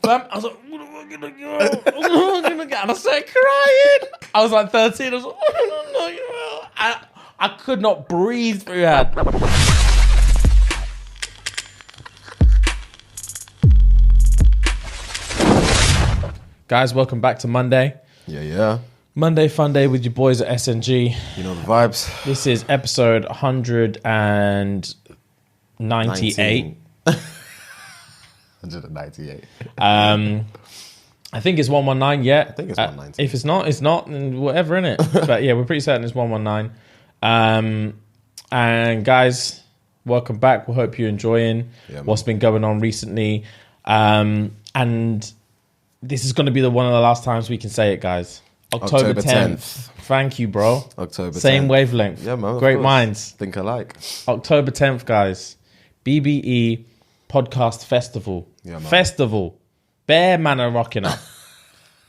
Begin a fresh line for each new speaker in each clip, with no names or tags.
Fam, I was like, what am I gonna get? And I started crying. I was like 13. I was like, I could not breathe through that. Guys, welcome back to Monday.
Yeah.
Monday Fun Day with your boys at SNG.
You know the vibes.
This is episode 198.
198.
I think it's 119 yet.
I think it's 190.
If it's not, it's not, and whatever, innit? But yeah, we're pretty certain it's 119. And guys, welcome back. We hope you're enjoying what's been going on recently. And this is going to be one of the last times we can say it, guys. October 10th. Thank you, bro.
October 10th.
Same wavelength.
Yeah, man.
Great minds.
Think alike.
October 10th, guys. BBE Podcast Festival.
Yeah, man.
Festival. Bear man are rocking up.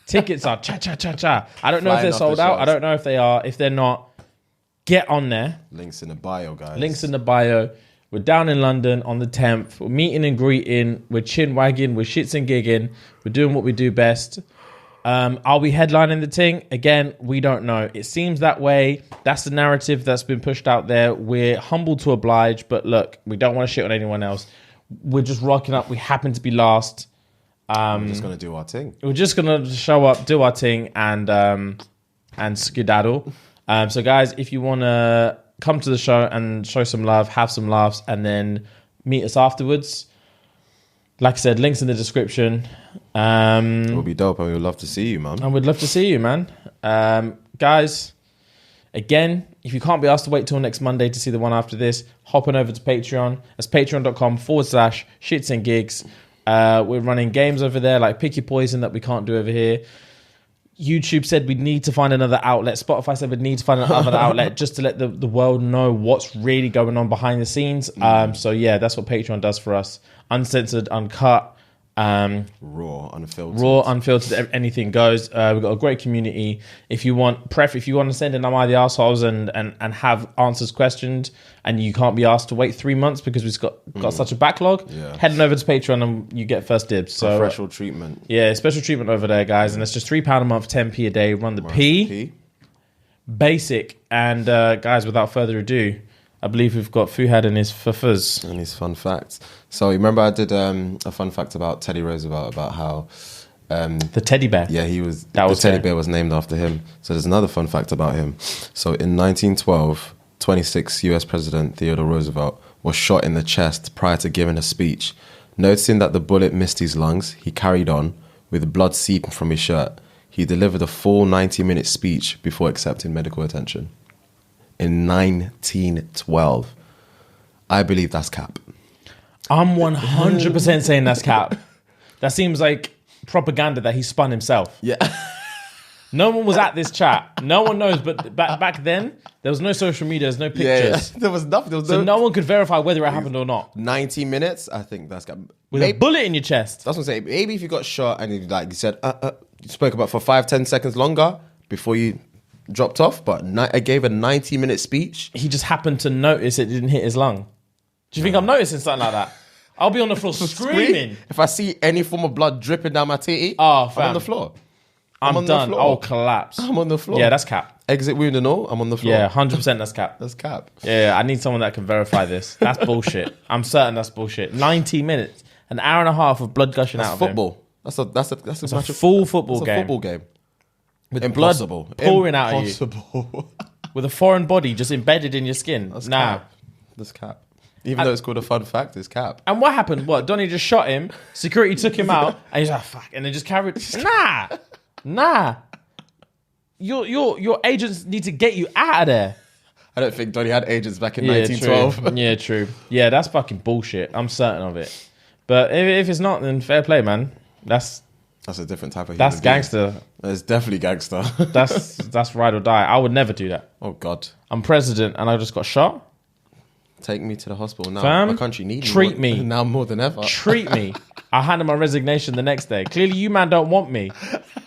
Tickets are cha. I don't know if they're sold out. I don't know if they are. If they're not, get on there.
Links in the bio, guys.
Links in the bio. We're down in London on the 10th. We're meeting and greeting. We're chin wagging. We're shits and gigging. We're doing what we do best. Are we headlining the thing? Again, we don't know. It seems that way. That's the narrative that's been pushed out there. We're humble to oblige, but look, we don't want to shit on anyone else. We're just rocking up. We happen to be last.
We're just going to do our thing.
We're just going to show up, do our thing, and skedaddle. So guys, if you want to come to the show and show some love, have some laughs, and then meet us afterwards, like I said, links in the description.
It will be dope, and we would love to see you, man.
And we'd love to see you, man. Guys, again, if you can't be asked to wait till next Monday to see the one after this, hop on over to Patreon. That's patreon.com/ShxtsnGigs. We're running games over there like Pick Your Poison that we can't do over here. YouTube said we need to find another outlet. Spotify said we need to find another outlet just to let the world know what's really going on behind the scenes. So yeah, that's what Patreon does for us. Uncensored, uncut.
Raw, unfiltered,
anything goes. We've got a great community. If you want to send in Am I the Arseholes and have answers questioned, and you can't be asked to wait 3 months because we've got such a backlog, heading over to Patreon and you get first dibs. So
special treatment.
Yeah, special treatment over there, guys. And it's just £3 a month, 10p a day. Run the P. Basic. And guys, without further ado, I believe we've got Fuhad and his fufas.
And his fun facts. So remember I did a fun fact about Teddy Roosevelt, about how
the teddy bear.
Yeah, the teddy bear was named after him. So there's another fun fact about him. So in 1912, 26th US President Theodore Roosevelt was shot in the chest prior to giving a speech. Noticing that the bullet missed his lungs, he carried on with blood seeping from his shirt. He delivered a full 90-minute speech before accepting medical attention. In 1912. I believe that's cap.
I'm 100% saying that's cap. That seems like propaganda that he spun himself.
Yeah.
No one was at this chat. No one knows, but back then, there was no social media, there's no pictures.
Yeah. There was nothing.
So no one could verify whether it happened or not.
90 minutes, I think that's cap.
With a bullet in your chest.
That's what I'm saying. Maybe if you got shot and you said, you spoke about for 5-10 seconds longer before you dropped off, but I gave a 90-minute speech.
He just happened to notice it didn't hit his lung. Do you think I'm noticing something like that? I'll be on the floor screaming.
If I see any form of blood dripping down my titty,
I'm
on the floor.
I'm done. I'll collapse.
I'm on the floor.
Yeah, that's cap.
Exit wound and all, I'm on the floor.
Yeah, 100% that's cap.
That's cap.
Yeah, I need someone that can verify this. That's bullshit. I'm certain that's bullshit. 90 minutes, an hour and a half of blood gushing out of
football.
Him.
That's a
full football game.
That's a football game.
With
Impossible.
blood pouring out of you. With a foreign body just embedded in your skin.
That's cap. That's cap. Even though it's called a fun fact, it's cap.
And what happened? What? Donnie just shot him. Security took him out, and he's like, "Fuck!" And then just carried. Nah. Your agents need to get you out of there.
I don't think Donnie had agents back in 1912.
True. Yeah, true. Yeah, that's fucking bullshit. I'm certain of it. But if it's not, then fair play, man. That's
a different type of.
That's gangster.
It's definitely gangster.
That's ride or die. I would never do that.
Oh God.
I'm president, and I just got shot.
Take me to the hospital now.
Fam,
my country needs
treat me
now more than ever.
Treat me. I handed my resignation the next day. Clearly, you man don't want me.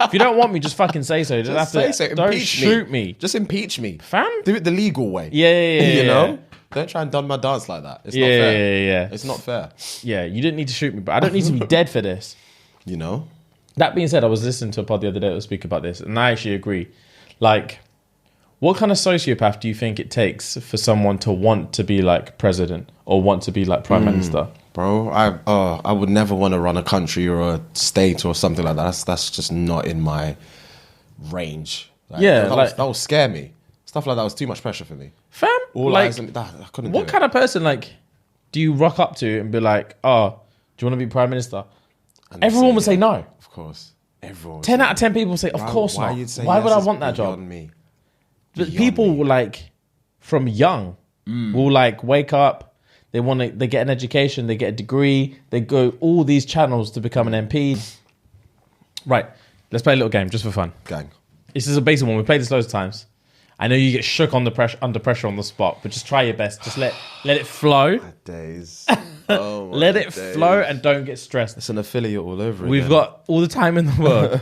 If you don't want me, just fucking say so. Just say so. Don't shoot me.
Just impeach me,
fam.
Do it the legal way.
Yeah.
You know. Don't try and done my dance like that. It's not fair.
Yeah.
It's not fair.
Yeah, you didn't need to shoot me, but I don't need to be dead for this.
You know?
That being said, I was listening to a pod the other day that was speaking about this, and I actually agree. Like, what kind of sociopath do you think it takes for someone to want to be like president or want to be like prime minister?
Bro, I would never want to run a country or a state or something like that. That's just not in my range. Like, that would scare me. Stuff like that was too much pressure for me.
Fam,
All
like,
eyes on me. I couldn't do
what
it.
kind of person like do you rock up to and be like, oh, do you want to be prime minister?
And
Everyone would say no.
Of course. Everyone.
10 out of 10 people say, of course not. Why would I want that job?
Me.
But people will like, from young, will like wake up. They get an education. They get a degree. They go all these channels to become an MP. Right. Let's play a little game just for fun.
Gang.
This is a basic one. We played this loads of times. I know you get shook under pressure on the spot, but just try your best. Just let it flow.
Days.
Let it flow and don't get stressed.
It's an affiliate all over again.
We've got all the time in the world.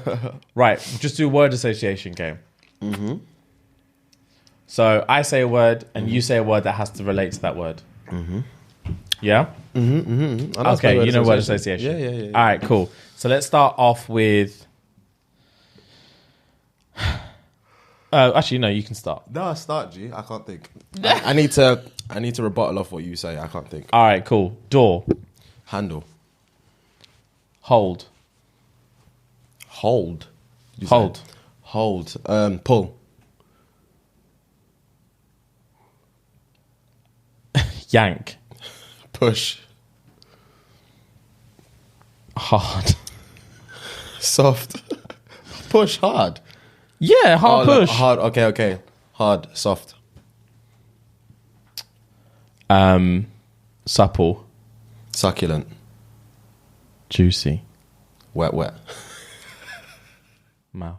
Right. Just do a word association game. Mm-hmm. So I say a word and you say a word that has to relate to that word. Mm-hmm. Yeah? Mm-hmm, mm-hmm. Okay, you know word association.
Yeah.
All right, cool. So let's start off with... actually, no, you can start.
No, start, G. I can't think. I need to rebuttal off what you say. I can't think.
All right, cool. Door.
Handle.
Hold.
Hold.
Hold.
Hold. Pull.
Yank.
Push.
Hard.
Soft. Push hard.
Yeah, hard push.
Hard. Okay. Hard. Soft.
Supple.
Succulent.
Juicy.
Wet.
Mouth.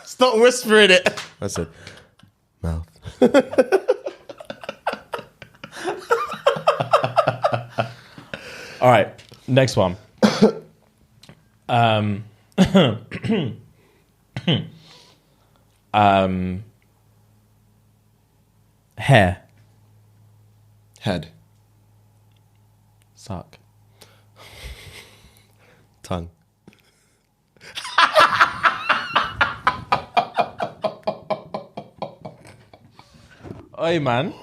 Stop whispering it. That's it. Mouth.
All right, next one. Hair.
Head.
Suck.
Tongue.
Oi, man.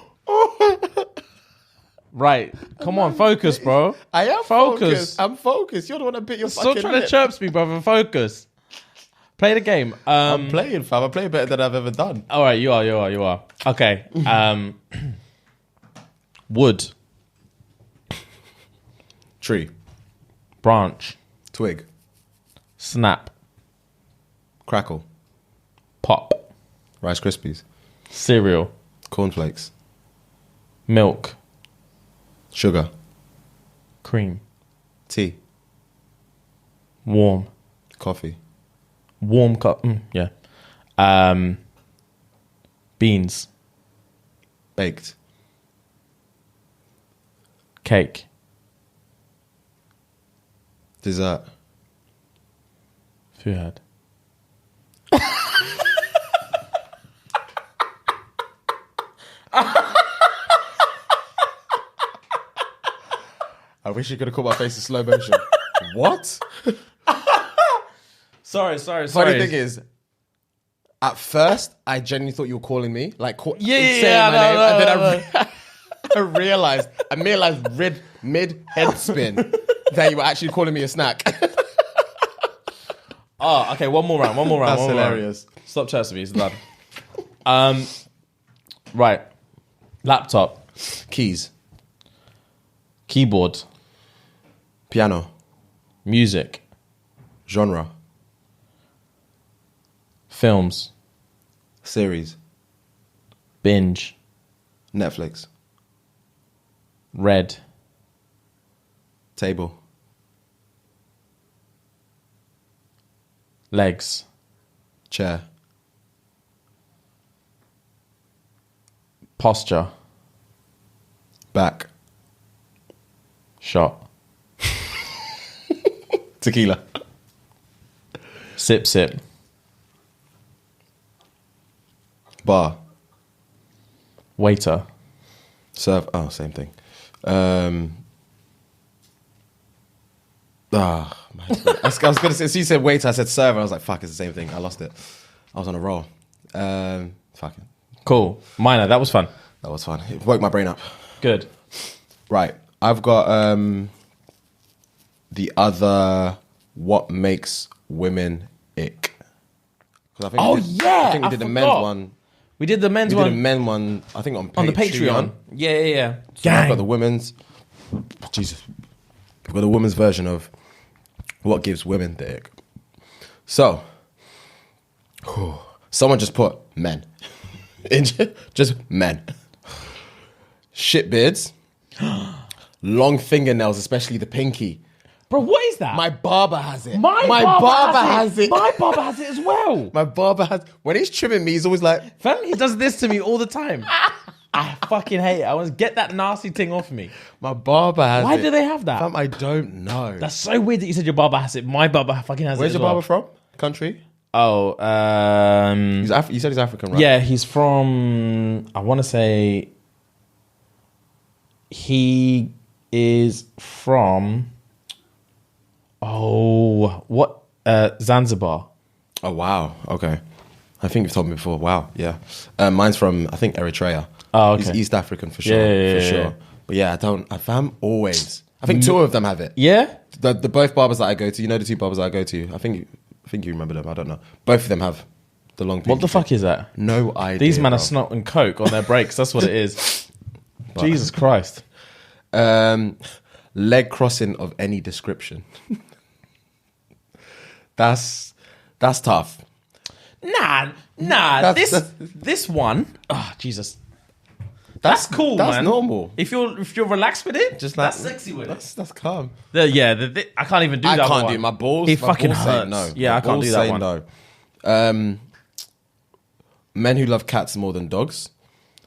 Right, come on, focus, bro.
I am
focused.
I'm focused. You're the one that bit your
Stop
fucking
trying
lip.
to chirps me, brother. Focus. Play the game.
I'm playing, fam. I play better than I've ever done.
All right, you are. Okay. Wood.
Tree.
Branch.
Twig.
Snap.
Crackle.
Pop.
Rice Krispies.
Cereal.
Cornflakes.
Milk.
Sugar.
Cream.
Tea.
Warm.
Coffee.
Warm cup. Yeah. Beans.
Baked.
Cake.
Dessert.
Food.
I wish you could have caught my face in slow motion. What?
Sorry.
Funny thing is, at first, I genuinely thought you were calling me. Like, saying
yeah,
my name.
no,
And then I realized mid-head spin that you were actually calling me a snack.
Oh, okay. One more round.
That's hilarious.
Stop chirping me. It's done. Right. Laptop.
Keys.
Keyboard.
Piano.
Music.
Genre.
Films.
Series.
Binge.
Netflix.
Red.
Table.
Legs.
Chair.
Posture.
Back.
Shot.
Tequila.
Sip.
Bar.
Waiter.
Serve. Oh, same thing. I was going to say, so you said waiter, I said server. I was like, fuck, it's the same thing. I lost it. I was on a roll. Fuck it.
Cool. Minor, that was fun.
That was fun. It woke my brain up.
Good.
Right. I've got the other what makes women ick. I think I think we did the men's one.
We did the men's
one.
one.
We did the men's one, I think on
the Patreon. Yeah.
So I've got the women's. Jesus. I've got the women's version of what gives women the ick. So, someone just put men. Just men. Shit beards. Long fingernails, especially the pinky.
Bro, what is that?
My barber has it.
My barber has it. My barber has it as well.
My barber has... When he's trimming me, he's always like...
Fam, he does this to me all the time. I fucking hate it. I want to get that nasty thing off me.
My barber has it.
Why do they have that?
Fam, I don't know.
That's so weird that you said your barber has it. My barber fucking has
Where's
it as
your barber from? Country?
Oh,
you said he's African, right?
Yeah, he's from... I want to say... He is from... Oh, what? Zanzibar.
Oh, wow. Okay. I think you've told me before. Wow, yeah. Mine's from, I think, Eritrea.
Oh, okay.
He's East African for sure. For sure. But yeah, I'm always... I think two of them have it.
Yeah?
The both barbers that I go to, you know the two barbers that I go to? I think you remember them. I don't know. Both of them have the long pinky.
What the fuck is that?
No idea.
These men are snorting coke on their breaks. That's what it is. But, Jesus Christ.
Leg crossing of any description. That's tough.
Nah. This one. Oh, Jesus. That's cool,
that's
man.
That's normal.
If you're relaxed with it,
just like,
that's sexy with it.
That's calm.
I can't even do that.
I can't do it. My balls.
It fucking
balls
hurts.
No.
Yeah, I can't do that one.
No. Men who love cats more than dogs.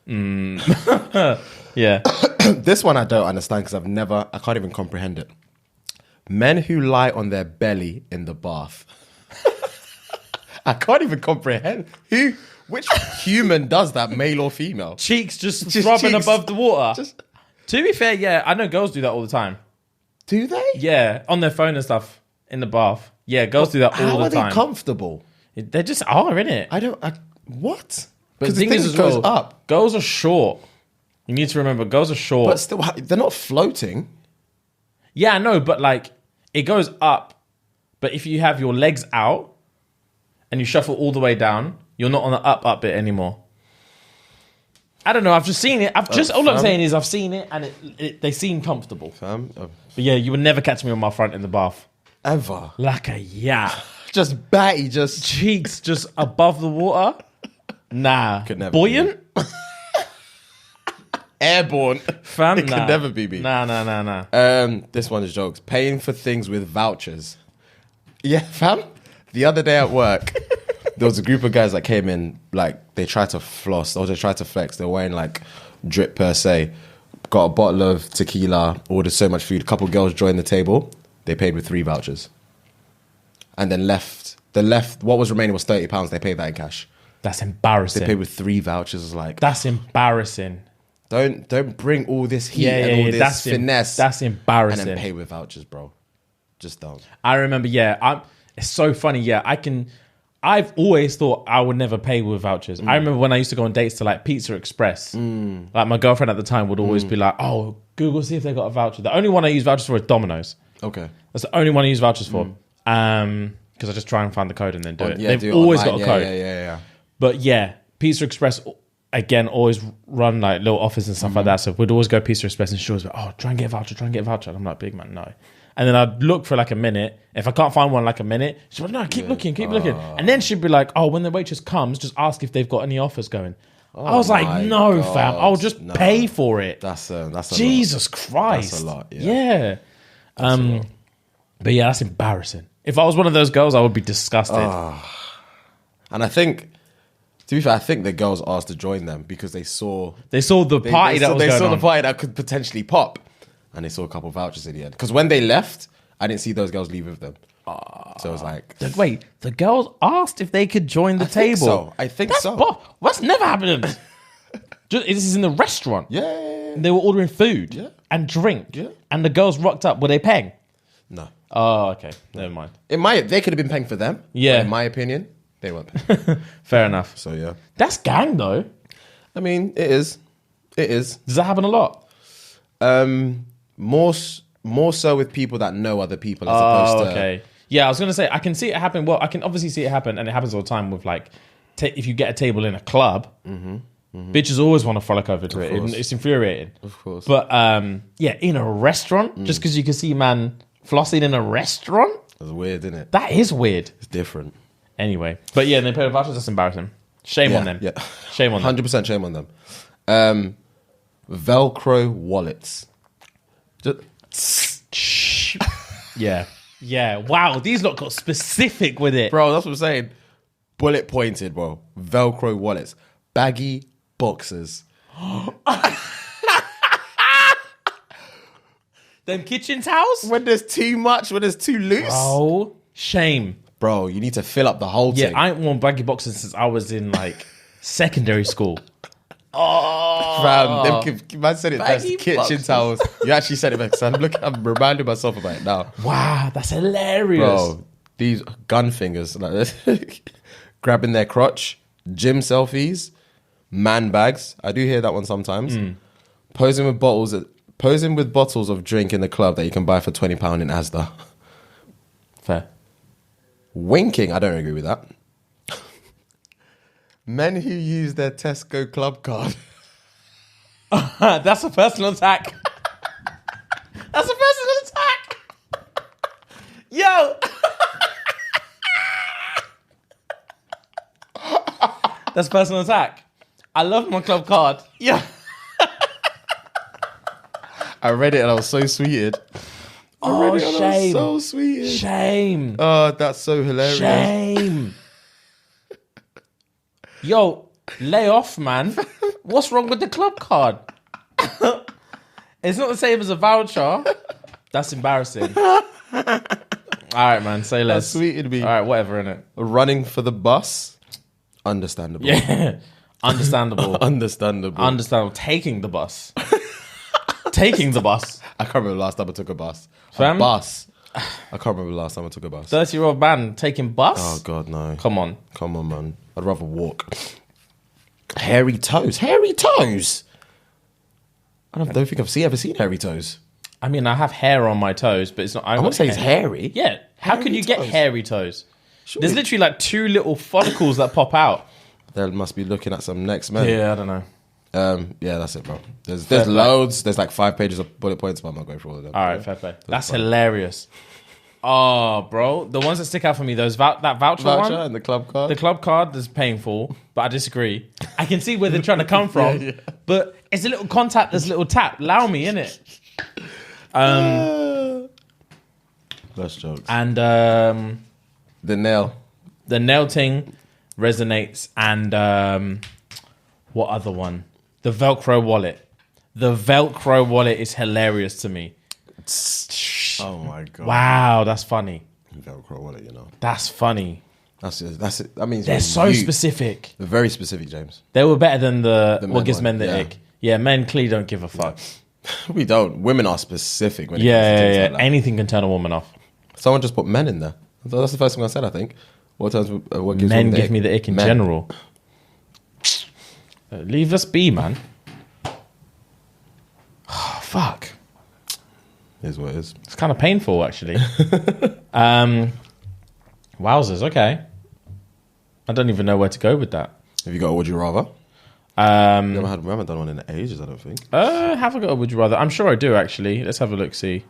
Yeah.
This one I don't understand because I can't even comprehend it. Men who lie on their belly in the bath. I can't even comprehend which human does that, male or female?
Cheeks just throbbing above the water. To be fair, yeah, I know girls do that all the time.
Do they?
Yeah, on their phone and stuff in the bath. Yeah, girls do that all the time.
How are they comfortable?
They just are, innit?
What?
But the thing is,
goes up.
Girls are short. You need to remember, girls are short.
But still, they're not floating.
Yeah, I know, but like, it goes up. But if you have your legs out and you shuffle all the way down, you're not on the up bit anymore. I don't know. I've just seen it. All I'm saying is I've seen it and they seem comfortable. But yeah, you would never catch me on my front in the bath.
Ever.
Like a yacht.
Just batty, just...
Cheeks just above the water. Nah.
Could never.
Buoyant?
Airborne.
Fam,
it could never be me.
Nah.
This one is jokes. Paying for things with vouchers. Yeah, fam. The other day at work, there was a group of guys that came in, like, they tried to floss or they tried to flex. They were wearing, like, drip per se. Got a bottle of tequila, ordered so much food. A couple of girls joined the table. They paid with 3 vouchers. And then left. What was remaining was £30. They paid that in cash.
That's embarrassing.
They paid with 3 vouchers. Like,
that's embarrassing.
Don't bring all this heat and all this finesse.
That's embarrassing.
And then pay with vouchers, bro. Just don't.
I remember, it's so funny, I've always thought I would never pay with vouchers. I remember when I used to go on dates to like Pizza Express. Like my girlfriend at the time would always be like, oh, Google, see if they got a voucher. The only one I use vouchers for is Domino's.
Okay.
That's the only one I use vouchers for. Because I just try and find the code and then do it.
Yeah,
They've always got a code.
Yeah.
But yeah, Pizza Express, again, always run like little offers and stuff like that. So we'd always go Pizza Express and she was like, oh, try and get a voucher. And I'm like, big man, no. And then I'd look for like a minute. If I can't find one like a minute, she'd be like, no, keep looking. And then she'd be like, oh, when the waitress comes, just ask if they've got any offers going. I was like, no, God, fam, I'll just pay for it.
That's a
Jesus Christ.
That's a lot,
yeah. But yeah, that's embarrassing. If I was one of those girls, I would be disgusted.
And I think, to be fair, I think the girls asked to join them because they saw
the party
They saw the party that could potentially pop. And they saw a couple of vouchers in the end. Because when they left, I didn't see those girls leave with them. So it was like...
Wait, the girls asked if they could join the table?
I think so.
That's never happened. This is in the restaurant.
Yeah.
They were ordering food and drink.
Yeah.
And the girls rocked up. Were they paying?
No.
Oh, okay. Never mind.
They could have been paying for them.
Yeah.
In my opinion, they weren't paying.
Fair enough.
So, yeah.
That's gang, though.
I mean, it is. It is.
Does that happen a lot?
More so with people that know other people as opposed to...
okay. Yeah, I was going to say, I can see it happen. Well, I can obviously see it happen, and it happens all the time with, like, if you get a table in a club, bitches always want to frolic over to it. It's infuriating.
Of course.
But, yeah, in a restaurant, just because you can see man flossing in a restaurant?
That's weird, isn't it?
That is weird.
It's different.
Anyway. But, yeah, they pay the vouchers. That's embarrassing. Shame on them.
Yeah.
Shame on them.
100% shame on them. Velcro wallets.
Yeah. Yeah. Wow, these lot got specific with it.
Bro, that's what I'm saying. Bullet pointed, bro. Velcro wallets. Baggy boxers.
Them kitchen towels?
When there's too much, when there's too loose.
Oh, shame.
Bro, you need to fill up the whole thing.
Yeah, I ain't worn baggy boxers since I was in, like, secondary school.
Fam, man said it best.
Baggy
Kitchen
boxers.
towels. You actually said it best. I'm reminding myself about it now.
Wow, that's hilarious.
Bro, these gun fingers, like, grabbing their crotch, gym selfies, man bags. I do hear that one sometimes. Posing with bottles of drink in the club that you can buy for £20 in Asda.
Fair.
Winking, I don't agree with that. Men who use their Tesco club card.
That's a personal attack. That's a personal attack. Yo. That's a personal attack. I love my club card. Yeah.
I read it and I was so sweeted.
Oh,
I was
shame.
so sweeted.
Shame.
Oh, that's so hilarious.
Shame. Yo, lay off, man. What's wrong with the club card? It's not the same as a voucher. That's embarrassing. All right, man. Say less.
That sweeted me.
All right, whatever, innit?
Running for the bus. Understandable.
Yeah. Understandable.
Understandable.
Taking the bus. Taking the bus.
I can't remember the last time I took a bus.
Fam?
A bus. I can't remember the last time I took a bus.
30-year-old man taking bus?
Oh, God, no.
Come on.
Come on, man. I'd rather walk. Hairy toes. Hairy toes. I don't think I've ever seen hairy toes.
I mean, I have hair on my toes, but it's not...
I wouldn't say it's hairy.
Yeah. How
Hairy
can you get
toes.
hairy toes?
Surely.
There's literally like 2 little follicles that pop out.
They must be looking at some next men.
Yeah, I don't know.
Yeah, that's it, bro. There's
Fair play.
loads. There's like 5 pages of bullet points, but I'm not going through all of them.
All right, fair play. That's hilarious. Oh, bro. The ones that stick out for me, that voucher one.
And the club card.
The club card is painful, but I disagree. I can see where they're trying to come from,
Yeah.
but it's a little contact, there's a little tap. Allow me, innit?
That's jokes.
And
The nail.
the nail thing resonates, and what other one? The Velcro wallet. The Velcro wallet is hilarious to me.
Oh my god.
Wow, that's funny.
Velcro wallet, you know.
That's funny.
That's it. That means
They're so specific.
They're very specific, James.
They were better than
The
what
men
gives
one,
men the
yeah.
ick. Yeah, men clearly don't give a fuck.
We don't. Women are specific when it comes to
Yeah,
things
yeah.
like that.
Anything can turn a woman off.
Someone just put men in there. That's the first thing I said, I think. What gives
Men
women the
give
ick?
me the ick in
Men.
general. Leave us be, man. Fuck.
Is what it is.
It's kind of painful, actually. Wowzers, okay. I don't even know where to go with that.
Have you got a would you rather? We haven't done one in ages, I don't think.
Have I got a would you rather? I'm sure I do, actually. Let's have a look, see.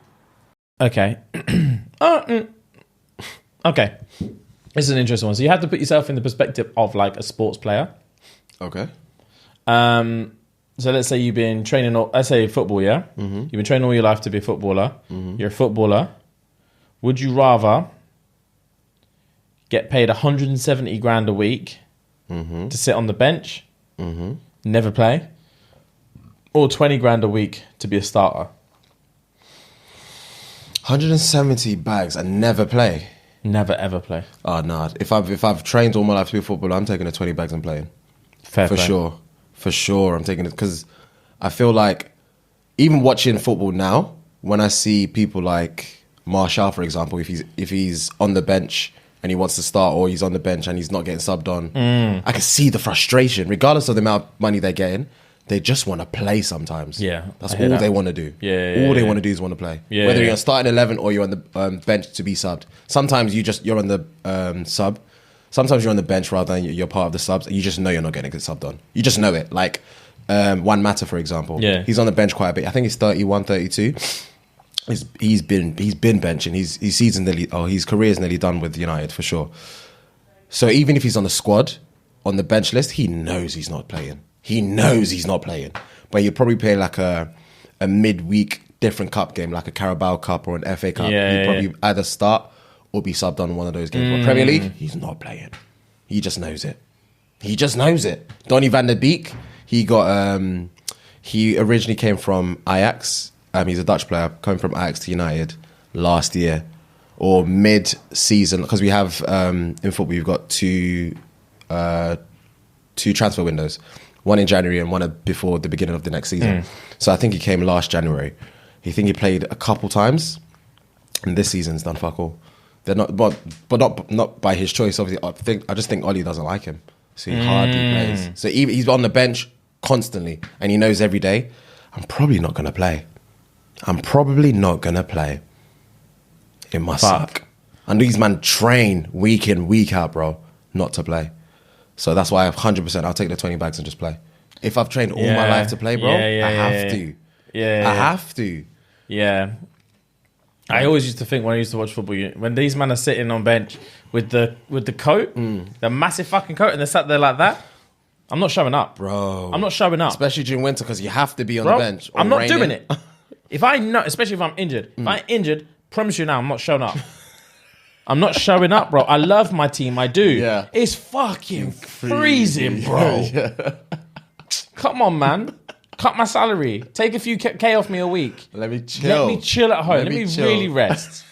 Okay. Okay. This is an interesting one. So you have to put yourself in the perspective of like a sports player.
Okay.
So let's say you've been training, let's say football, yeah? Mm-hmm. You've been training all your life to be a footballer. Mm-hmm. You're a footballer. Would you rather get paid 170 grand a week to sit on the bench, never play, or 20 grand a week to be a starter?
170 bags and never play.
Never ever play.
Oh no! If I've trained all my life to be a footballer, I'm taking the 20 bags and playing.
Fair
For
play.
sure. For sure, I'm taking it because I feel like even watching football now, when I see people like Martial, for example, if he's on the bench and he wants to start, or he's on the bench and he's not getting subbed on, I can see the frustration, regardless of the amount of money they're getting. They just want to play sometimes.
Yeah,
that's all they want to do. All they want to do is want to play. Whether you're starting 11 or you're on the bench to be subbed. Sometimes you're on the sub. Sometimes you're on the bench rather than you're part of the subs. And you just know you're not going to get subbed on. You just know it. Like Juan Mata, for example.
Yeah,
he's on the bench quite a bit. I think he's 31, 32. He's been benching. His career is nearly done with United for sure. So even if he's on the squad, on the bench list, he knows he's not playing. He knows he's not playing. But he'll probably play like a midweek different cup game, like a Carabao Cup or an FA Cup. He'll probably either start or be subbed on one of those games. But Premier League, he's not playing. He just knows it. He just knows it. Donny van der Beek, he originally came from Ajax. He's a Dutch player, coming from Ajax to United last year, or mid-season, because we have, in football, we've got two transfer windows, one in January and one before the beginning of the next season. So I think he came last January. I think he played a couple times, and this season's done fuck all. They're not, but not by his choice. Obviously, I just think Ollie doesn't like him, so he hardly plays. So he's on the bench constantly, and he knows every day, I'm probably not going to play. It must suck. And these men train week in, week out, bro, not to play. So that's why 100% I'll take the 20 bags and just play. If I've trained all my life to play, bro, I have to. I have to.
Yeah. I always used to think when I used to watch football, when these men are sitting on bench with the coat, the massive fucking coat, and they're sat there like that, I'm not showing up.
Bro.
I'm not showing up.
Especially during winter, because you have to be on the bench.
I'm not doing it. If I know, especially if I'm injured. If I'm injured, promise you now, I'm not showing up. I'm not showing up, bro. I love my team. I do.
Yeah.
It's fucking freezing, bro. Come on, man. Cut my salary. Take a few K off me a week.
Let me chill.
Let me chill at home. Let me really rest.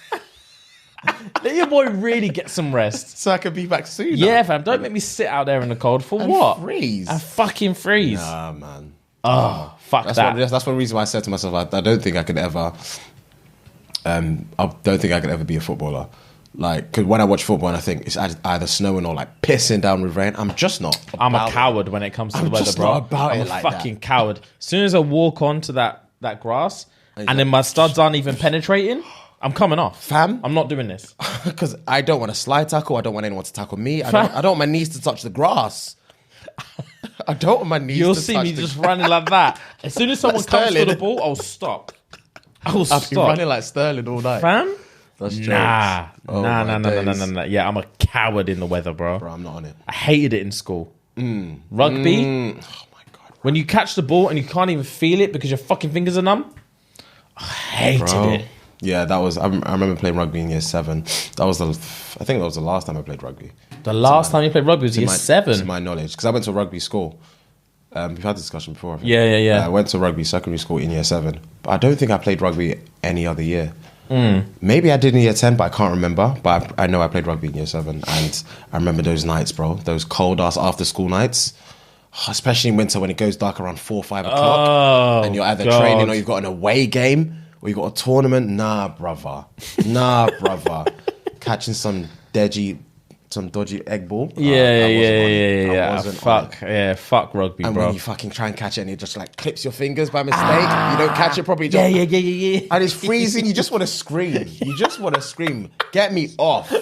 Let your boy really get some rest.
So I can be back soon.
Yeah, fam. Don't make me sit out there in the cold. For what?
Freeze.
I fucking freeze.
Nah, man.
Oh, fuck that.
That's one reason why I said to myself, I don't think I could ever... I don't think I could ever be a footballer. Like, because when I watch football and I think it's either snowing or like pissing down with rain, I'm just not.
I'm a coward when it comes to the weather, bro. I'm a fucking coward. As soon as I walk onto that grass and then my studs aren't even penetrating, I'm coming off.
Fam?
I'm not doing this.
Because I don't want a slide tackle. I don't want anyone to tackle me. I don't want my knees to touch the grass. I don't want my knees
You'll
to touch
see me just running like that. As soon as someone comes for the ball, I'll stop. I'll
be running like Sterling all night.
Fam?
That's jokes.
Nah.
Oh,
Nah. Yeah, I'm a coward in the weather, bro.
Bro, I'm not on it.
I hated it in school. Rugby.
Oh my God.
When you catch the ball and you can't even feel it because your fucking fingers are numb. I hated it.
Yeah, that was. I remember playing rugby in year 7. I think that was the last time I played rugby.
The last time you played rugby was year 7?
To my knowledge. Because I went to a rugby school. We've had this discussion before. I think.
Yeah.
I went to rugby secondary school in year 7. But I don't think I played rugby any other year. Maybe I did in year 10, but I can't remember. But I know I played rugby in year 7. And I remember those nights, bro. Those cold-ass after-school nights. Especially in winter when it goes dark around 4 or 5 o'clock. And you're either training or you've got an away game or you've got a tournament. Nah, brother. Catching some dodgy egg ball.
Yeah. Fuck rugby,
and
bro.
when you fucking try and catch it and it just like clips your fingers by mistake, you don't catch it properly.
Yeah.
And it's freezing. You just want to scream. Get me off.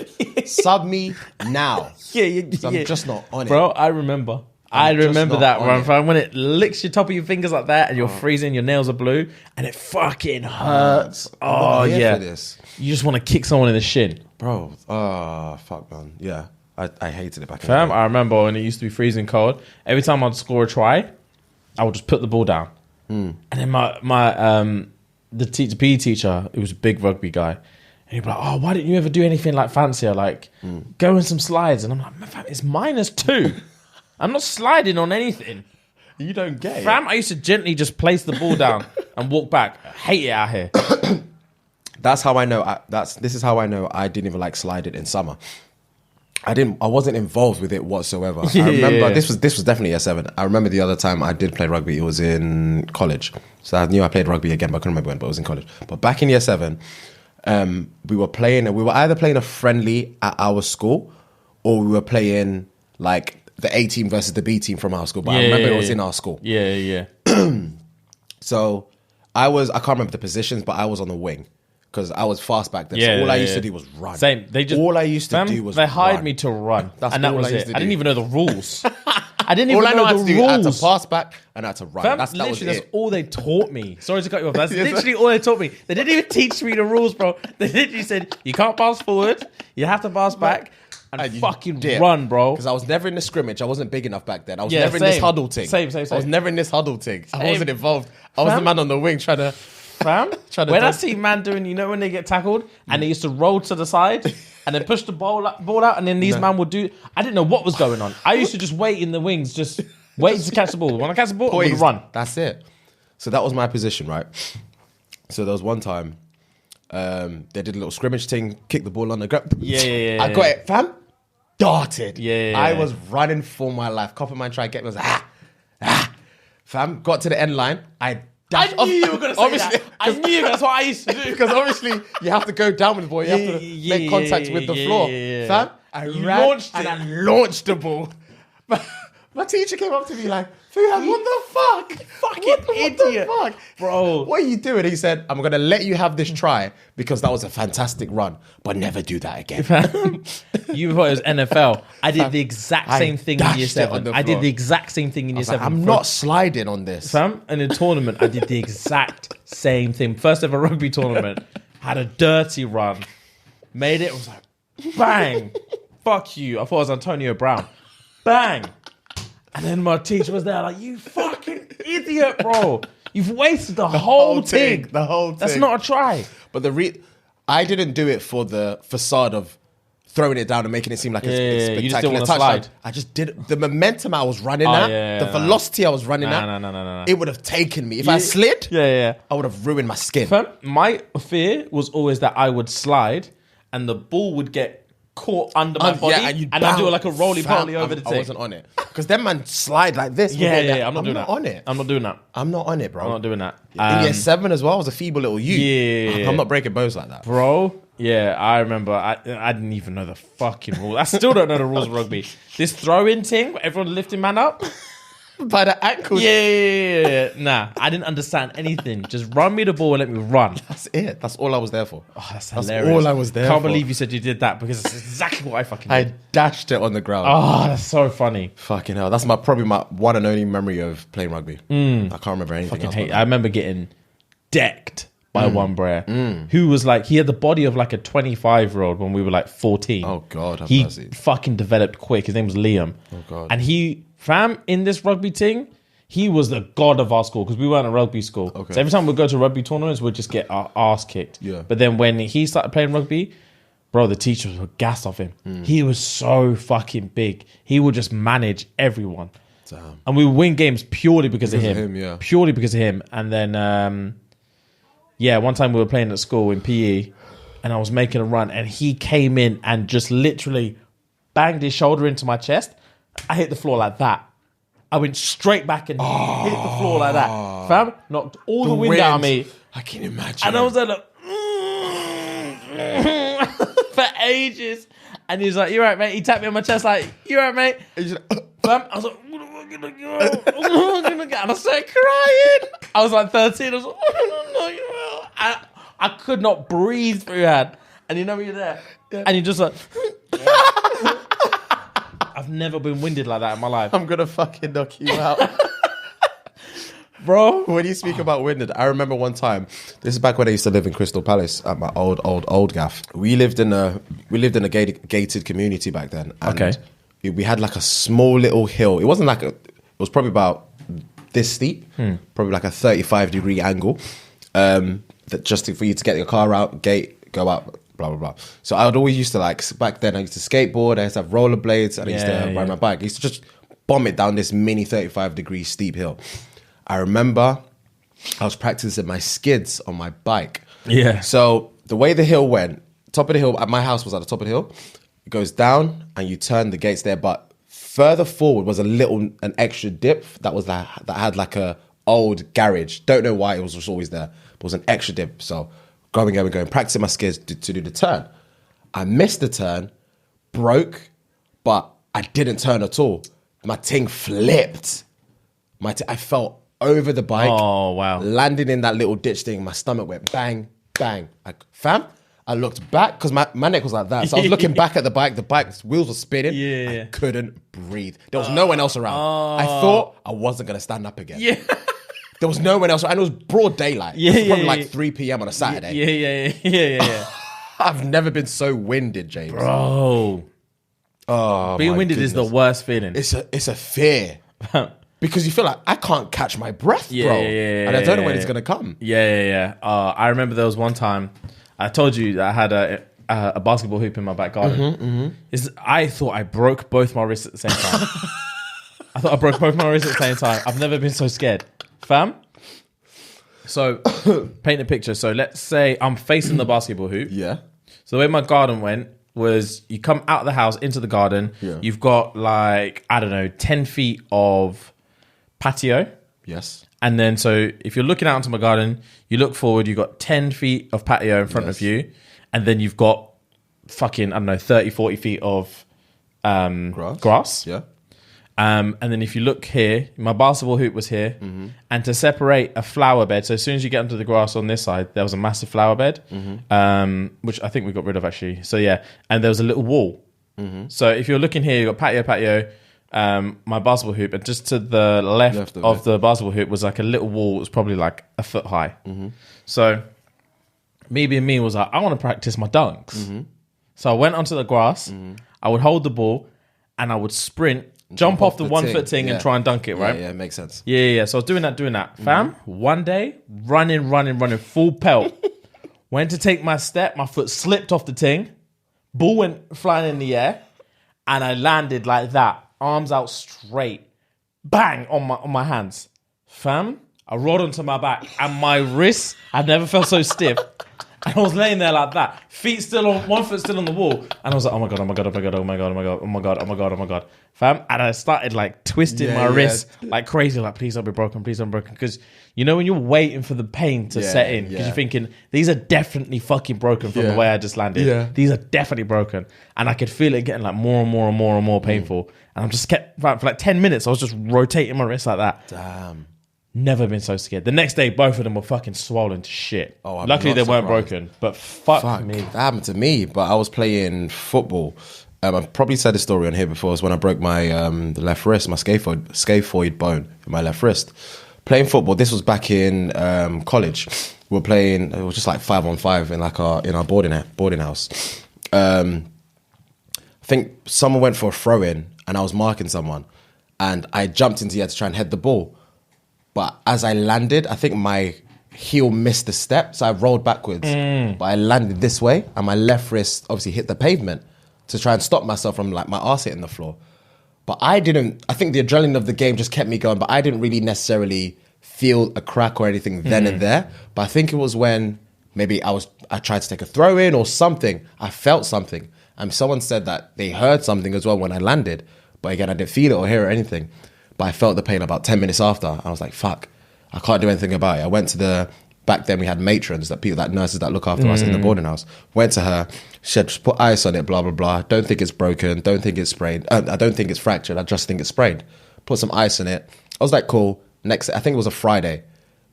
Sub me now. I'm just not on it.
Bro, I remember that one, fam. When it licks your top of your fingers like that and you're freezing, your nails are blue, and it fucking hurts. Oh, yeah. You just want to kick someone in the shin.
Bro, fuck, man. Yeah, I hated it back in
Fam,
the day.
I remember when it used to be freezing cold, every time I'd score a try, I would just put the ball down. And then the PE teacher, it was a big rugby guy, and he'd be like, oh, why didn't you ever do anything like fancier, like go in some slides? And I'm like, man, fam, it's -2. I'm not sliding on anything.
You don't get it.
Fam, I used to gently just place the ball down and walk back. I hate it out here.
That's how I know. This is how I know I didn't even like sliding in summer. I wasn't involved with it whatsoever. I remember this was definitely year 7. I remember the other time I did play rugby. It was in college. So I knew I played rugby again, but I couldn't remember when. But it was in college. But back in year 7, we were playing, and we were either playing a friendly at our school, or we were playing like the A team versus the B team from our school. But I remember it was in our school.
Yeah.
So I can't remember the positions, but I was on the wing because I was fast back then.
Yeah,
so all I used to do was run.
Same.
All I used to do was
they hired
run.
me to run,
That's
and that
all
was
I used
it.
to
I didn't
do.
even know the rules. I didn't even
All I know how
know
to
the
do, I had to
rules.
pass back and I had to run.
Fam,
That was
literally, that's
it.
all they taught me. Sorry to cut you off. That's literally all they taught me. They didn't even teach me the rules, bro. They literally said, you can't pass forward, you have to pass back, and
you
fucking
dip.
run, bro.
Because I was never in the scrimmage. I wasn't big enough back then. I was
Yeah,
never in this
same.
huddle thing.
Same.
I was never in this huddle thing. I
Same.
wasn't involved. I was the
Fam?
man on the wing trying to...
Fam,
Trying to
when I
dodge.
see man doing, you know, when they get tackled and they used to roll to the side and then push the ball out, and then these man would do. I didn't know what was going on. I used to just wait in the wings, just waiting to catch the ball. When I catch the ball, I would
Poised.
run.
That's it. So that was my position, right? So there was one time they did a little scrimmage thing, kicked the ball on the ground.
Yeah.
I got it, fam. Darted.
Yeah.
I was running for my life. Copper man tried to get me. I was like, fam. Got to the end line. I dashed
I knew you were going to say
obviously,
that. I knew that's what I used to do.
Because obviously you have to go down with the ball. You have to make contact with the floor. Fam,
You
ran
launched
and
it.
I launched the ball. My teacher came up to me like, Fuhan, what the fuck?
Fucking
What
idiot.
the fuck?
Bro.
What are you doing? He said, I'm going to let you have this try because that was a fantastic run, but never do that again.
You thought it was NFL. I did the exact
I
same thing in year
dashed it on
7.
the
I did
floor.
the exact same thing in year
I was like,
7.
I'm not sliding on this.
Fam, in a tournament, I did the exact same thing. First ever rugby tournament, had a dirty run, made it, was like, bang, fuck you. I thought it was Antonio Brown. Bang. And then my teacher was there like, you fucking idiot, bro. You've wasted the whole thing.
The whole thing.
That's not a try.
But I didn't do it for the facade of throwing it down and making it seem like a spectacular
you just didn't wanna
touchdown.
slide.
I just did the momentum I was running at, the velocity I was running at.
No.
It would have taken me. If I slid,
Yeah.
I would have ruined my skin.
Fam, my fear was always that I would slide and the ball would get caught under my body and I'd do like a roly-poly over the
I
thing.
wasn't on it. Because them man slide like this.
Yeah. I'm not doing that.
on it.
I'm not doing that.
I'm not on it, bro.
I'm not doing that.
In year 7 as well, I was a feeble little youth.
Yeah.
I'm not breaking bones like that.
Bro, yeah, I remember. I didn't even know the fucking rules. I still don't know the rules of rugby. This throw-in thing, where everyone lifting man up.
By the ankles.
Yeah. Nah, I didn't understand anything. Just run me the ball and let me run.
That's it. That's all I was there for.
Oh, that's
That's
hilarious.
all I was there
Can't
for.
believe you said you did that because it's exactly what I fucking did.
I dashed it on the ground.
Oh, that's so funny.
Fucking hell. That's probably my one and only memory of playing rugby. I can't remember anything
Fucking
else.
hate.
about
I
that.
remember getting decked by one brer who was like, he had the body of like a 25-year-old when we were like 14.
Oh, God, have
he
mercy.
fucking developed quick. His name was Liam.
Oh, God.
And fam, in this rugby thing, he was the god of our school because we weren't a rugby school.
Okay.
So every time we'd go to rugby tournaments, we'd just get our ass kicked.
Yeah.
But then when he started playing rugby, bro, the teachers were gassed off him. He was so fucking big. He would just manage everyone.
Damn.
And we would win games purely because of
Because
him.
of him, yeah.
Purely because of him. And then, one time we were playing at school in PE and I was making a run and he came in and just literally banged his shoulder into my chest. I hit the floor like that. I went straight back and hit the floor like that. Fam, knocked all the wind out of me.
I can imagine.
And I was there like, for ages. And he was like, you right, mate? He tapped me on my chest like, you right, mate?
And you're just like,
Fam, I was like, what am I gonna go? And I started crying. I was like 13. I was like, I could not breathe through your hand. And you know when you're there, and you're just like, I've never been winded like that in my life,
I'm going to fucking knock you out.
bro.
When you speak about winded, I remember one time, this is back when I used to live in Crystal Palace at my old gaff. We lived in a gated community back then. And
Okay.
we had like a small little hill. It wasn't like it was probably about this steep, probably like a 35-degree angle. That just for you to get your car out, gate, go out, blah, blah, blah. So I would always used to back then I used to skateboard, I used to have rollerblades, and I used to ride my bike. I used to just bomb it down this mini 35-degree steep hill. I remember I was practicing my skids on my bike.
Yeah.
So the way the hill went, top of the hill, my house was at the top of the hill. It goes down and you turn the gates there, but further forward was an extra dip that had like a old garage. Don't know why it was just always there, but it was an extra dip. So going, practicing my skills to do the turn. I missed the turn, broke, but I didn't turn at all. My ting flipped. I fell over the bike.
Oh, wow.
Landed in that little ditch thing. My stomach went bang, bang. I looked back because my neck was like that. So I was looking back at the bike's wheels were spinning.
Yeah.
I couldn't breathe. There was no one else around. I thought I wasn't going to stand up again.
Yeah.
There was no one else. And it was broad daylight.
Yeah,
It was probably
yeah,
like 3 p.m. on a Saturday.
Yeah.
I've never been so winded, James.
Bro.
Oh,
Being
my
winded
goodness.
is the worst feeling.
It's a fear. Because you feel like I can't catch my breath, bro. And I don't know when it's going to come.
Yeah. I remember there was one time, I told you that I had a basketball hoop in my back garden. I thought I broke both my wrists at the same time. I thought I broke both my wrists at the same time. I've never been so scared. Fam? So, paint a picture. So let's say I'm facing the basketball hoop.
Yeah.
So the way my garden went was you come out of the house into the garden.
Yeah.
You've got 10 feet of patio.
Yes.
And then so if you're looking out into my garden, you look forward, you've got 10 feet of patio in front of you. And then you've got 30, 40 feet of grass.
Yeah.
And then if you look here, my basketball hoop was here. And to separate a flower bed, so as soon as you get onto the grass on this side, there was a massive flower bed, which I think we got rid of actually. So yeah, and there was a little wall. So if you're looking here, you've got patio, my basketball hoop, and just to the left of the basketball hoop was like a little wall. It was probably like a foot high. So me being me was like, I want to practice my dunks. So I went onto the grass. I would hold the ball and I would sprint, jump off the 1 foot thing and try and dunk it, right?
Yeah, it makes sense.
Yeah. So I was doing that. Fam, one day, running, full pelt. Went to take my step, my foot slipped off the ting, ball went flying in the air, and I landed like that, arms out straight, bang, on my hands. Fam, I rolled onto my back, and my wrists, I've never felt so stiff. And I was laying there like that, feet still on, 1 foot still on the wall. And I was like, oh my God. Fam, and I started like twisting my wrist like crazy, like please don't be broken. Because you know when you're waiting for the pain to set in, because you're thinking, these are definitely fucking broken from the way I just landed. Yeah. These are definitely broken. And I could feel it getting like more and more painful. And I'm just kept, for like 10 minutes, I was just rotating my wrist like that.
Damn.
Never been so scared. The next day, both of them were fucking swollen to shit.
Oh,
luckily they weren't broken, but fuck me.
That happened to me, but I was playing football. I've probably said this story on here before. It's when I broke my the left wrist, my scaphoid bone in my left wrist. Playing football. This was back in college. We were playing. It was just like 5-on-5 in like our boarding house. I think someone went for a throw in, and I was marking someone, and I jumped into the air to try and head the ball. But as I landed, I think my heel missed the step, so I rolled backwards. But I landed this way, and my left wrist obviously hit the pavement to try and stop myself from like my arse hitting the floor. But I think the adrenaline of the game just kept me going, but I didn't really necessarily feel a crack or anything then and there. But I think it was when maybe I tried to take a throw in or something. I felt something. And someone said that they heard something as well when I landed. But again, I didn't feel it or hear anything. But I felt the pain about 10 minutes after. I was like, fuck, I can't do anything about it. I went to back then we had matrons, nurses that look after us in the boarding house. Went to her, she said, just put ice on it, blah, blah, blah. Don't think it's broken, don't think it's sprained. I don't think it's fractured, I just think it's sprained. Put some ice in it. I was like, cool. Next, I think it was a Friday,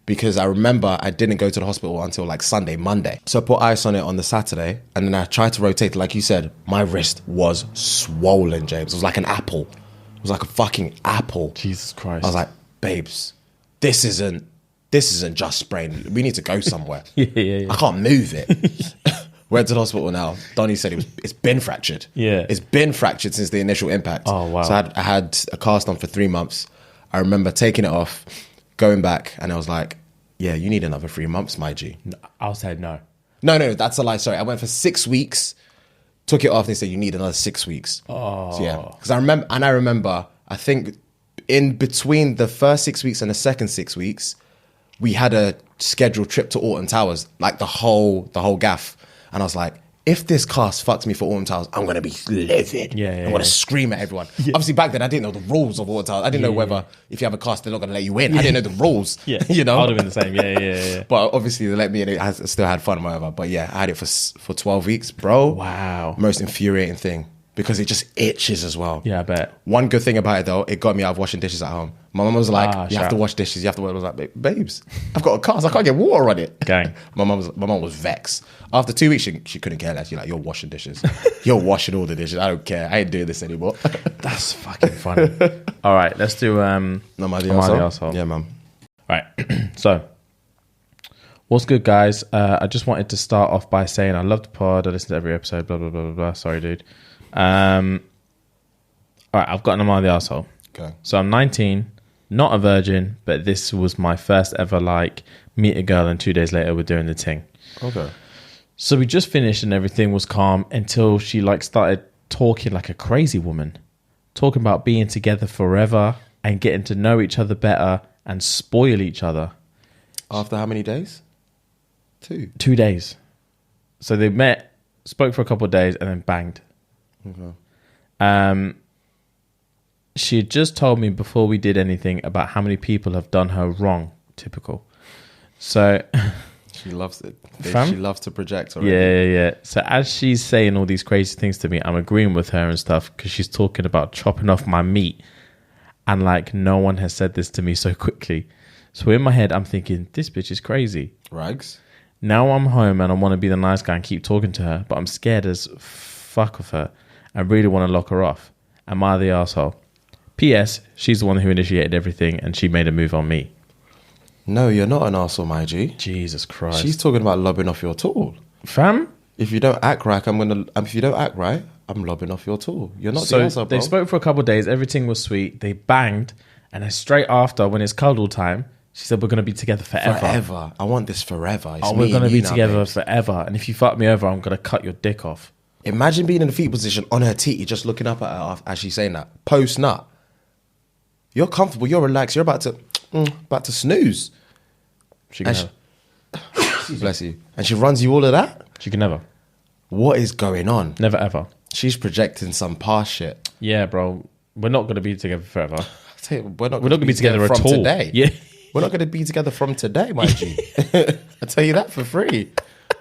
because I remember I didn't go to the hospital until like Monday. So I put ice on it on the Saturday, and then I tried to rotate it. Like you said, my wrist was swollen, James. It was like an apple. It was like a fucking apple.
Jesus Christ.
I was like, babes, this isn't just sprained. We need to go somewhere.
Yeah.
I can't move it. Went to the hospital now. Donnie said it's been fractured.
Yeah.
It's been fractured since the initial impact.
Oh, wow.
So I had a cast on for 3 months. I remember taking it off, going back, and I was like, yeah, you need another 3 months, my G.
I'll say no.
No, that's a lie. Sorry. I went for 6 weeks, took it off, and they said, you need another 6 weeks.
Oh.
So, yeah. Because I remember, I think in between the first 6 weeks and the second 6 weeks, we had a scheduled trip to Alton Towers, like the whole gaff. And I was like, if this cast fucks me for Autumn Towers, I'm going to be livid. I'm going to scream at everyone. Obviously, back then, I didn't know the rules of Autumn Towers. I didn't know whether if you have a cast, they're not going to let you in. I didn't know the rules. You know?
I would have been the same. Yeah.
But obviously, they let me in. I still had fun, whatever. But yeah, I had it for 12 weeks, bro.
Wow.
Most infuriating thing. Because it just itches as well.
Yeah, I bet.
One good thing about it, though, it got me out of washing dishes at home. My mum was like, you have to wash dishes. You have to wash. I was like, babes, I've got a cast. I can't get water on it.
Gang.
My mum was vexed. After 2 weeks, she couldn't care less. She's like, you're washing dishes. You're washing all the dishes. I don't care. I ain't doing this anymore.
That's fucking funny. All right, let's do
Not my the arsehole. Yeah, man.
All right. So, what's good, guys? I just wanted to start off by saying I love the pod. I listen to every episode. Blah blah blah blah blah. Sorry, dude. All right, I've got an Am I the Arsehole.
Okay.
So I'm 19, not a virgin, but this was my first ever like meet a girl, and 2 days later we're doing the thing.
Okay.
So we just finished and everything was calm until she like started talking like a crazy woman, talking about being together forever and getting to know each other better and spoil each other.
After how many days? 2.
2 days. So they met, spoke for a couple of days, and then banged.
Okay.
She had just told me before we did anything about how many people have done her wrong. Typical. So
she loves it.
Fam?
She loves to project already.
Yeah. So as she's saying all these crazy things to me, I'm agreeing with her and stuff because she's talking about chopping off my meat. And like, no one has said this to me so quickly. So in my head, I'm thinking, this bitch is crazy.
Rags?
Now I'm home and I want to be the nice guy and keep talking to her, but I'm scared as fuck of her. I really want to lock her off. Am I the arsehole? P.S. She's the one who initiated everything and she made a move on me.
No, you're not an arsehole, my G.
Jesus Christ.
She's talking about lobbing off your tool.
Fam?
If you don't act right, I'm lobbing off your tool. You're not the arsehole, bro.
They spoke for a couple of days. Everything was sweet. They banged. And then straight after, when it's cuddle time, she said, we're going to be together forever.
Forever. I want this forever.
We're going to be together forever. And if you fuck me over, I'm going to cut your dick off.
Imagine being in a fetal position on her titty, just looking up at her as she's saying that. Post nut. You're comfortable. You're relaxed. You're about to snooze.
She can never.
Bless you. And she runs you all of that?
She can never.
What is going on?
Never ever.
She's projecting some past shit.
Yeah, bro. We're not going to be together forever.
We're not
going to be together
from
at all.
Today.
Yeah.
We're not going to be together from today, my G. I tell you that for free.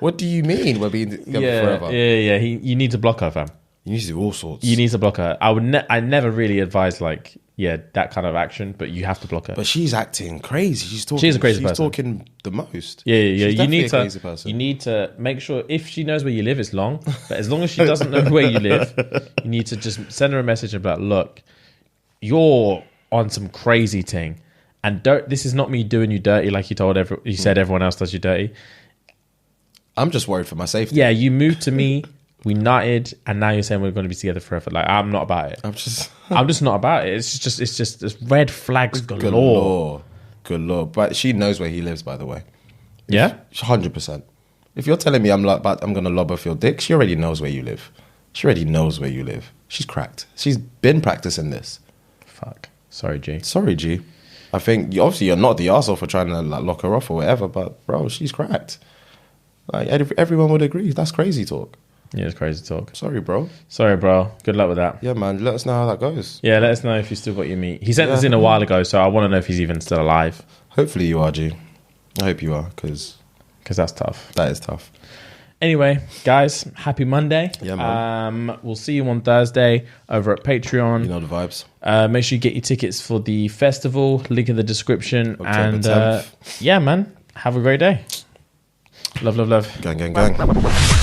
What do you mean we're being together forever?
Yeah. You need to block her, fam.
You need to do all sorts.
You need to block her. I never really advise like, that kind of action, but you have to block her.
But she's acting crazy. She's
a crazy person.
She's talking the most.
Yeah.
She's definitely a crazy person.
You need to make sure if she knows where you live, it's long. But as long as she doesn't know where you live, you need to just send her a message about, look, you're on some crazy thing, and this is not me doing you dirty like you said everyone else does you dirty.
I'm just worried for my safety.
Yeah, you moved to me, we nutted, and now you're saying we're going to be together forever. Like, I'm not about it. I'm just not about it. It's just red flags galore.
Good lord. But she knows where he lives, by the way.
Yeah?
100%. If you're telling me I'm going to lob off your dick, she already knows where you live. She's cracked. She's been practicing this.
Fuck. Sorry, G.
I think, obviously, you're not the arsehole for trying to lock her off or whatever, but, bro, she's cracked. Like, everyone would agree. That's crazy talk.
Yeah, it's crazy talk.
Sorry, bro.
Good luck with that.
Yeah, man. Let us know how that goes.
Yeah, let us know if you still got your meat. He sent this in a while ago, so I want to know if he's even still alive.
Hopefully you are, G. I hope you are, because
that's tough.
That is tough.
Anyway, guys, happy Monday.
Yeah, man.
We'll see you on Thursday over at Patreon.
You know the vibes.
Make sure you get your tickets for the festival. Link in the description.
October 10th.
Yeah, man. Have a great day. Love.
Gang.